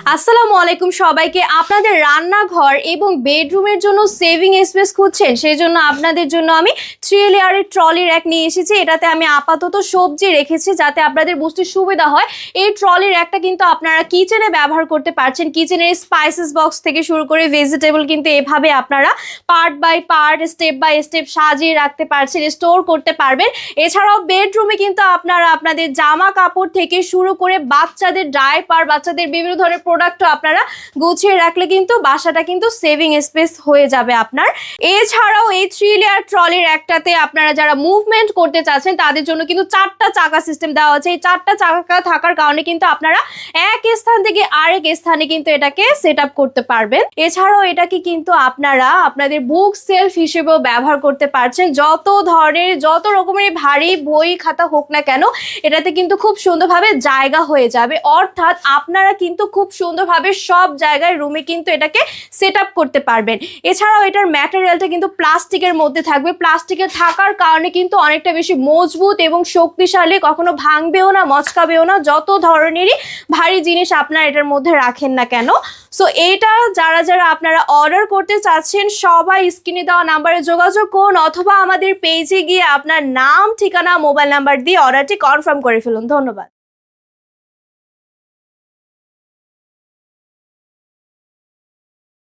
আসসালামু আলাইকুম সবাইকে। আপনাদের রান্নাঘর এবং বেডরুমের জন্য সেভিং স্পেস খুঁজছেন, সেই জন্য আপনাদের জন্য আমি 3 লেয়ারের ট্রলি র্যাক নিয়ে এসেছি। এটাতে আমি আপাতত সবজি রেখেছি যাতে আপনাদের বুঝতে সুবিধা হয়। এই ট্রলি র্যাকটা কিন্তু আপনারা কিচেনে ব্যবহার করতে পারছেন। কিচেনের স্পাইসেস বক্স থেকে শুরু করে ভেজিটেবল কিন্তু এভাবে আপনারা part by part, step by step সাজিয়ে রাখতে পারছেন, স্টোর করতে পারবেন। এছাড়াও বেডরুমে কিন্তু আপনারা আপনাদের জামা কাপড় থেকে শুরু করে বাচ্চাদের ডাইপার, বাচ্চাদের বিভিন্ন ধরনের প্রোডাক্টও আপনারা গুছিয়ে রাখলে কিন্তু বাসাটা কিন্তু সেভিং স্পেস হয়ে যাবে আপনার। এছাড়াও এই 3 লেয়ার ট্রলির একটাতে আপনারা যারা মুভমেন্ট করতে চাচ্ছেন তাদের জন্য কিন্তু 4টা চাকা সিস্টেম দেওয়া আছে। এই 4টা চাকা থাকার কারণে কিন্তু আপনারা এক স্থান থেকে আরেক স্থানে কিন্তু এটাকে সেট আপ করতে পারবেন। এছাড়াও এটাকে কিন্তু আপনারা আপনাদের বুক সেলফ হিসেবেও ব্যবহার করতে পারছেন। যত রকমের ভারী বই খাতা হোক না কেন, এটাতে কিন্তু খুব সুন্দরভাবে জায়গা হয়ে যাবে। অর্থাৎ আপনারা কিন্তু খুব সুন্দরভাবে সব জায়গায় রুমে কিন্তু এটাকে সেট আপ করতে পারবেন। এছাড়াও এটার ম্যাটেরিয়ালটা কিন্তু প্লাস্টিকের মধ্যে থাকবে। প্লাস্টিকের থাকার কারণে কিন্তু অনেকটা বেশি মজবুত এবং শক্তিশালী, কখনো ভাঙবেও না, মচকাবেও না, যত ধরনেরই ভারী জিনিস আপনারা এটার মধ্যে রাখেন না কেন। সো এইটা যারা আপনারা অর্ডার করতে চাচ্ছেন সবাই স্ক্রিনে দেওয়া নাম্বারে যোগাযোগ করুন, অথবা আমাদের পেজে গিয়ে আপনার নাম, ঠিকানা, মোবাইল নাম্বার দিয়ে অর্ডারটি কনফার্ম করে ফেলুন। ধন্যবাদ।